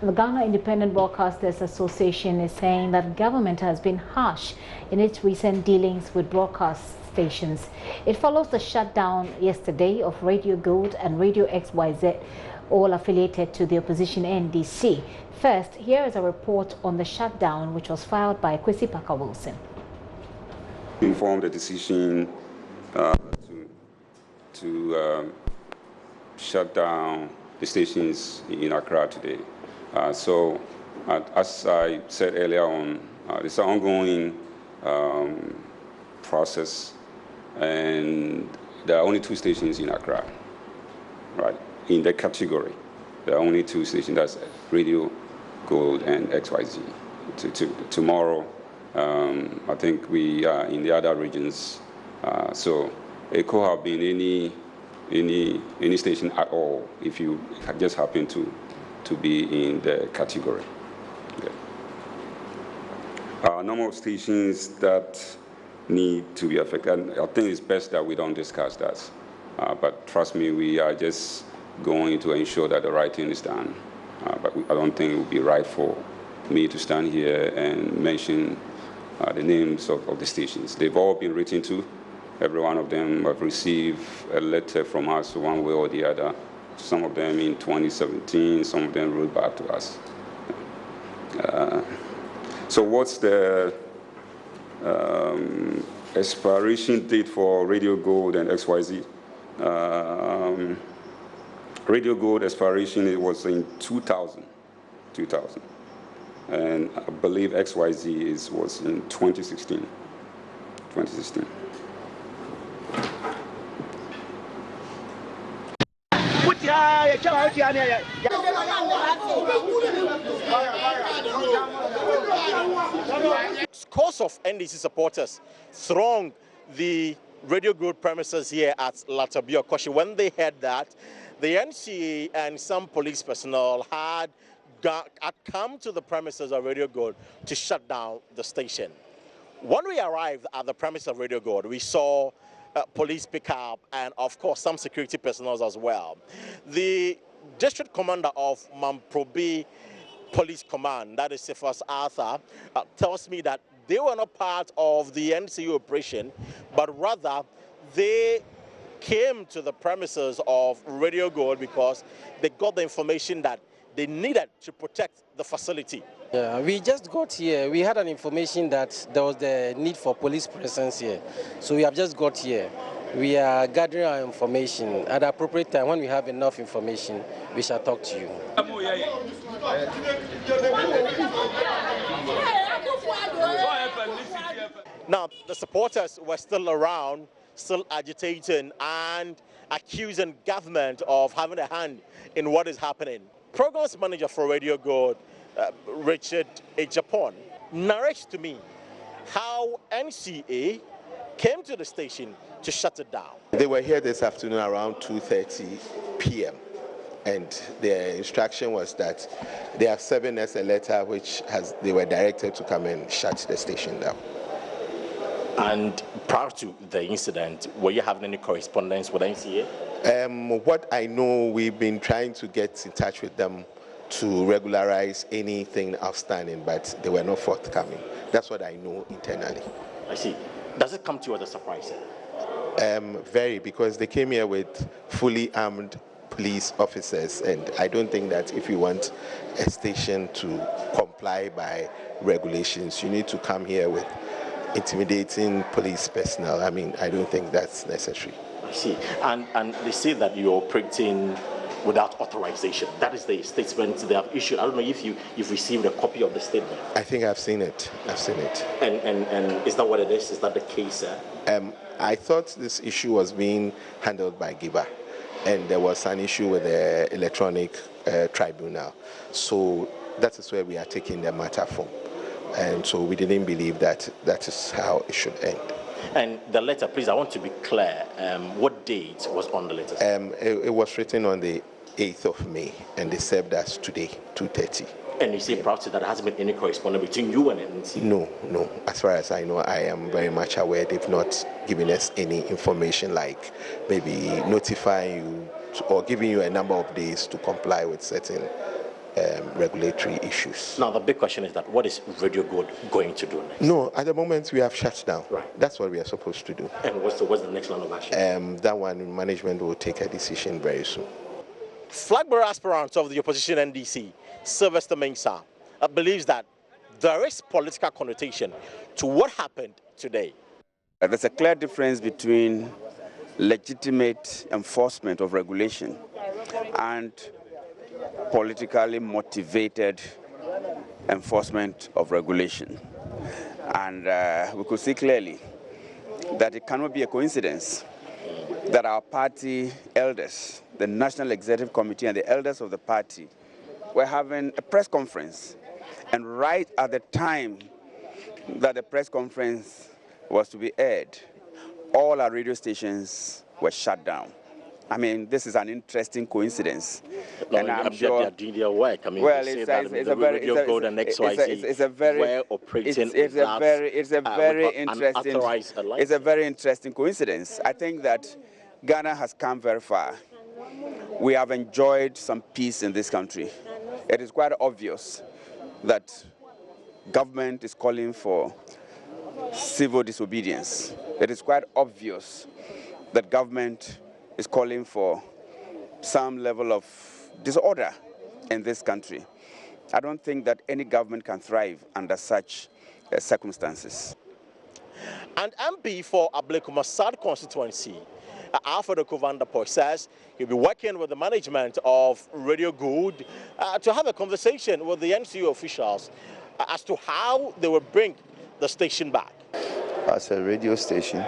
The Ghana Independent Broadcasters Association is saying that government has been harsh in its recent dealings with broadcast stations. It follows the shutdown yesterday of Radio Gold and Radio XYZ, all affiliated to the opposition NDC. First, here is a report on the shutdown, which was filed by Kwesi Parker Wilson. Informed the decision to shut down the stations in Accra today. So, as I said earlier on, it's an ongoing process, and there are only 2 stations in Accra, right? In the category, there are only 2 stations. That's Radio Gold and XYZ. Tomorrow, I think we are in the other regions. So it could have been any station at all if you just happen to be in the category. Okay. Number of stations that need to be affected, and I think it's best that we don't discuss that. But trust me, we are just going to ensure that the right thing is done. But I don't think it would be right for me to stand here and mention the names of the stations. They've all been written to. Every one of them have received a letter from us one way or the other. Some of them in 2017, some of them wrote back to us. So what's the expiration date for Radio Gold and XYZ? Radio Gold expiration, it was in 2000. And I believe XYZ was in 2016. Scores of NDC supporters thronged the Radio Gold premises here at Latabia Koshi. When they heard that, the NCA and some police personnel had come to the premises of Radio Gold to shut down the station. When we arrived at the premises of Radio Gold, we saw police pickup and, of course, some security personnel as well. The district commander of Mamprobi Police Command, that is Cephas Arthur, tells me that they were not part of the NCU operation, but rather they came to the premises of Radio Gold because they got the information that they needed to protect the facility. Yeah, we just got here. We had an information that there was the need for police presence here. So we have just got here. We are gathering our information. At the appropriate time, when we have enough information, we shall talk to you. Now, the supporters were still around, still agitating and accusing government of having a hand in what is happening. Programs manager for Radio Gold, Richard Ejapon, narrates to me how NCA came to the station to shut it down. They were here this afternoon around 2:30 p.m. and their instruction was that they have given us a letter which they were directed to come and shut the station down. And prior to the incident, were you having any correspondence with NCA? What I know, we've been trying to get in touch with them to regularize anything outstanding, but they were not forthcoming. That's what I know internally. I see. Does it come to you as a surprise? Very, because they came here with fully armed police officers, and I don't think that if you want a station to comply by regulations, you need to come here with intimidating police personnel. I mean, I don't think that's necessary. I see. And they say that you're operating without authorization. That is the statement they have issued. I don't know if you've received a copy of the statement. I think I've seen it. And is that what it is? Is that the case? I thought this issue was being handled by GIBA, and there was an issue with the electronic tribunal. So that is where we are taking the matter from. And so we didn't believe that that is how it should end. And the letter, please, I want to be clear. What date was on the letter? It was written on the 8th of May, and they served us today, 2:30. And you say prior to that, there hasn't been any correspondence between you and NDC? No. As far as I know, I am very much aware they've not given us any information like maybe notifying you or giving you a number of days to comply with certain regulatory issues. Now, the big question is that what is Radio Good going to do next? No, at the moment we have shut down. Right. That's what we are supposed to do. And what's the next line of action? That one, management will take a decision very soon. Flag bearer aspirant of the opposition NDC, Sylvester Mensah, believes that there is political connotation to what happened today. There's a clear difference between legitimate enforcement of regulation and politically motivated enforcement of regulation. And we could see clearly that it cannot be a coincidence that our party elders, the National Executive Committee and the elders of the party, were having a press conference. And right at the time that the press conference was to be aired, all our radio stations were shut down. I mean, this is an interesting coincidence. No, and I'm sure they're doing their work. I mean, well, they say it's that a very, Radio Good and XYZ were operating it's a very interesting coincidence. I think that Ghana has come very far. We have enjoyed some peace in this country. It is quite obvious that government is calling for civil disobedience. It is quite obvious that government is calling for some level of disorder in this country. I don't think that any government can thrive under such circumstances. And MP for Ablekuma South constituency, Alfred Okovandapo, says he'll be working with the management of Radio Good to have a conversation with the NCO officials as to how they will bring the station back. As a radio station,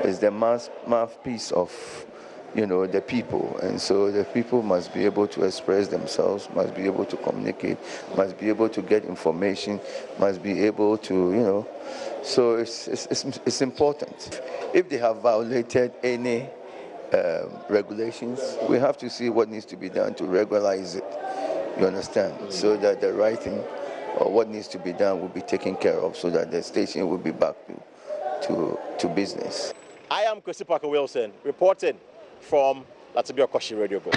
is the mouthpiece of, the people, and so the people must be able to express themselves, must be able to communicate, must be able to get information, must be able to, so it's important. If they have violated any regulations, we have to see what needs to be done to regularize it. You understand? So that the right thing or what needs to be done will be taken care of, so that the station will be back to business. I am Kwesi Parker Wilson, reporting from Latibia Koshi Radio Go.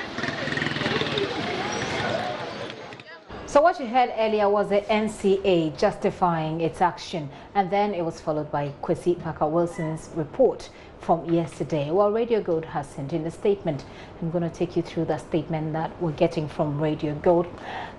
So what you heard earlier was the NCA justifying its action, and then it was followed by Kwesi Parker Wilson's report from yesterday. Well, Radio Gold has sent in a statement. I'm going to take you through that statement that we're getting from Radio Gold.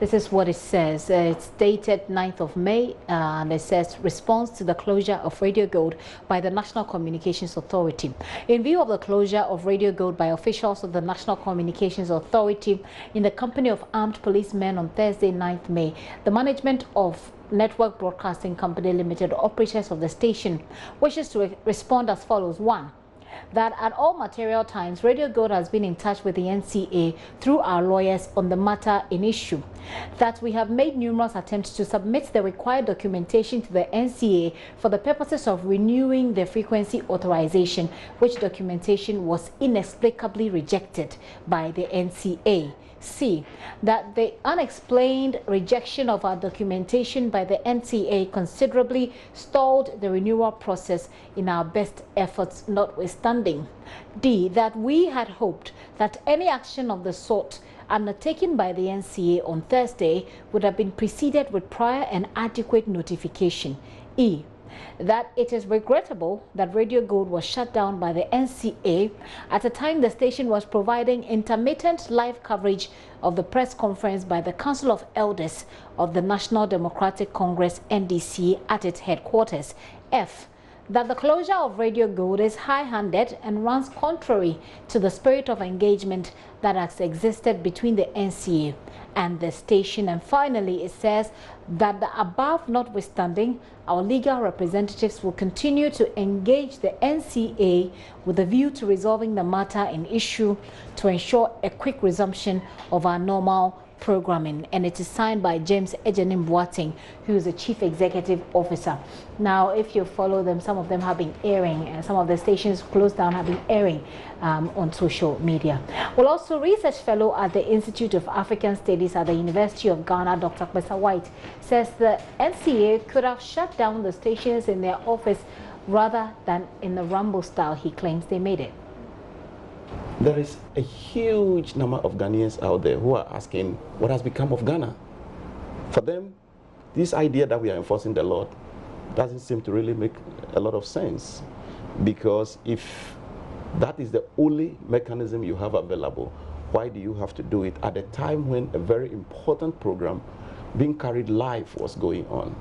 This is what it says. It's dated 9th of May, and it says, response to the closure of Radio Gold by the National Communications Authority. In view of the closure of Radio Gold by officials of the National Communications Authority in the company of armed policemen on Thursday, 9th May, the management of Network Broadcasting Company Limited, operators of the station, wishes to respond as follows. 1. That at all material times, Radio Gold has been in touch with the NCA through our lawyers on the matter in issue. That we have made numerous attempts to submit the required documentation to the NCA for the purposes of renewing the frequency authorization, which documentation was inexplicably rejected by the NCA. C. That the unexplained rejection of our documentation by the NCA considerably stalled the renewal process in our best efforts notwithstanding. D. That we had hoped that any action of the sort undertaken by the NCA on Thursday would have been preceded with prior and adequate notification. E. That it is regrettable that Radio Gold was shut down by the NCA at a time the station was providing intermittent live coverage of the press conference by the Council of Elders of the National Democratic Congress NDC at its headquarters. F. That the closure of Radio Gold is high-handed and runs contrary to the spirit of engagement that has existed between the NCA and the station. And finally, it says that the above notwithstanding, our legal representatives will continue to engage the NCA with a view to resolving the matter in issue to ensure a quick resumption of our normal programming. And it is signed by James Ejenim Boateng, who is the Chief Executive Officer. Now, if you follow them, some of them have been airing, and some of the stations closed down have been airing on social media. Well, also research fellow at the Institute of African Studies at the University of Ghana, Dr. Kwesa White, says the NCA could have shut down the stations in their office rather than in the Rambo style he claims they made it. There is a huge number of Ghanaians out there who are asking what has become of Ghana. For them, this idea that we are enforcing the law doesn't seem to really make a lot of sense, because if that is the only mechanism you have available, why do you have to do it at a time when a very important program being carried live was going on?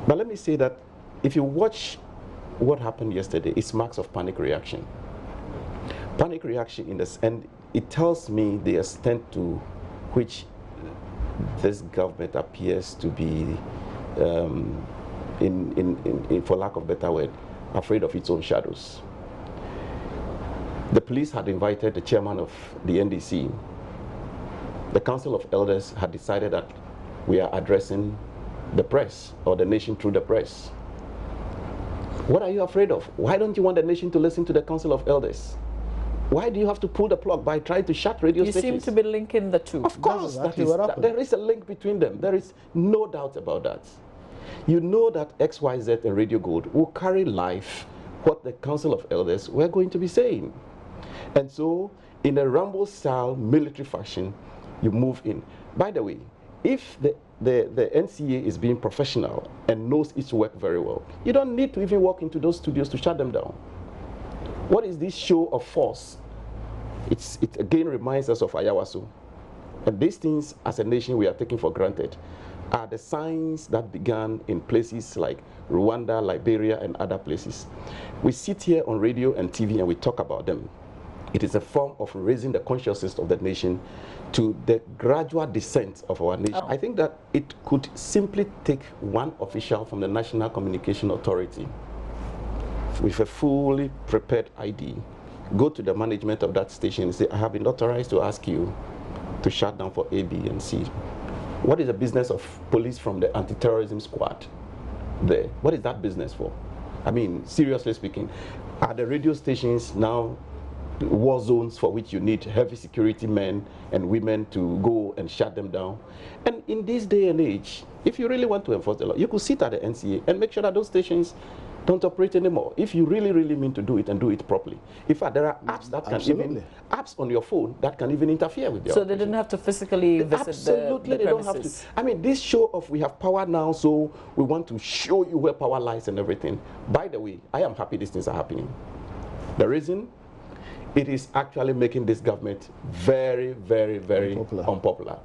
But let me say that if you watch what happened yesterday, it's marks of panic reaction. Panic reaction in this, and it tells me the extent to which this government appears to be, for lack of a better word, afraid of its own shadows. The police had invited the chairman of the NDC. The Council of Elders had decided that we are addressing the press, or the nation through the press. What are you afraid of? Why don't you want the nation to listen to the Council of Elders? Why do you have to pull the plug by trying to shut radio stations? You seem to be linking the two. Of course, there is a link between them. There is no doubt about that. You know that XYZ and Radio Gold will carry live what the Council of Elders were going to be saying. And so, in a Rambo-style military fashion, you move in. By the way, if the NCA is being professional and knows its work very well, you don't need to even walk into those studios to shut them down. What is this show of force? It again reminds us of Ayawaso. And these things, as a nation, we are taking for granted, are the signs that began in places like Rwanda, Liberia, and other places. We sit here on radio and TV and we talk about them. It is a form of raising the consciousness of the nation to the gradual descent of our nation. I think that it could simply take one official from the National Communication Authority with a fully prepared ID, go to the management of that station and say, I have been authorized to ask you to shut down for A, B, and C. What is the business of police from the anti-terrorism squad there? What is that business for? I mean, seriously speaking, are the radio stations now war zones for which you need heavy security men and women to go and shut them down? And in this day and age, if you really want to enforce the law, you could sit at the NCA and make sure that those stations don't operate anymore. If you really, really mean to do it and do it properly. In fact, there are apps that can even, apps on your phone that can even interfere with your So they didn't have to physically visit Absolutely, the they don't have to. I mean, this show of we have power now, so we want to show you where power lies and everything. By the way, I am happy these things are happening. The reason? It is actually making this government very, very, very unpopular.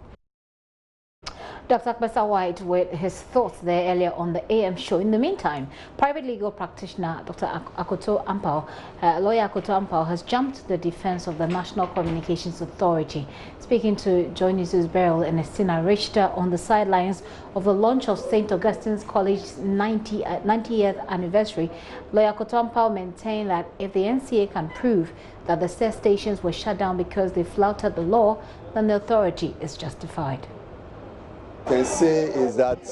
Dr. Akbasa White with his thoughts there earlier on the AM show. In the meantime, private legal practitioner Dr. Akoto Ampao, lawyer Akoto Ampao, has jumped to the defense of the National Communications Authority. Speaking to JoyNews' Beryl and Estina Richter on the sidelines of the launch of St. Augustine's College's 90th anniversary, lawyer Akoto Ampao maintained that if the NCA can prove that the said stations were shut down because they flouted the law, then the authority is justified. Can say is that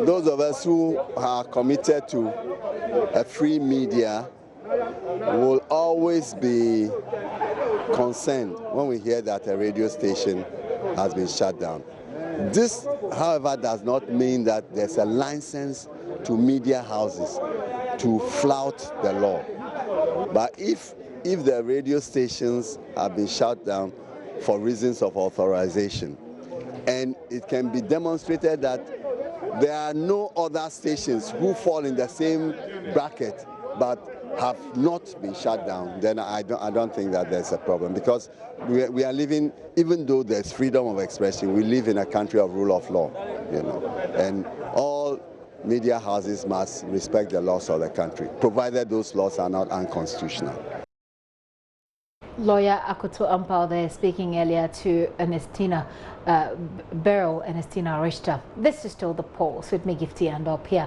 those of us who are committed to a free media will always be concerned when we hear that a radio station has been shut down. This, however, does not mean that there's a license to media houses to flout the law. But if the radio stations have been shut down for reasons of authorization, and it can be demonstrated that there are no other stations who fall in the same bracket but have not been shut down, then I don't think that there's a problem, because we are living, even though there's freedom of expression, we live in a country of rule of law, you know, and all media houses must respect the laws of the country, provided those laws are not unconstitutional. Lawyer Akoto Ampao there speaking earlier to Ernestina Beryl and Estina Richter. This is still the polls with me, Gifty and up here.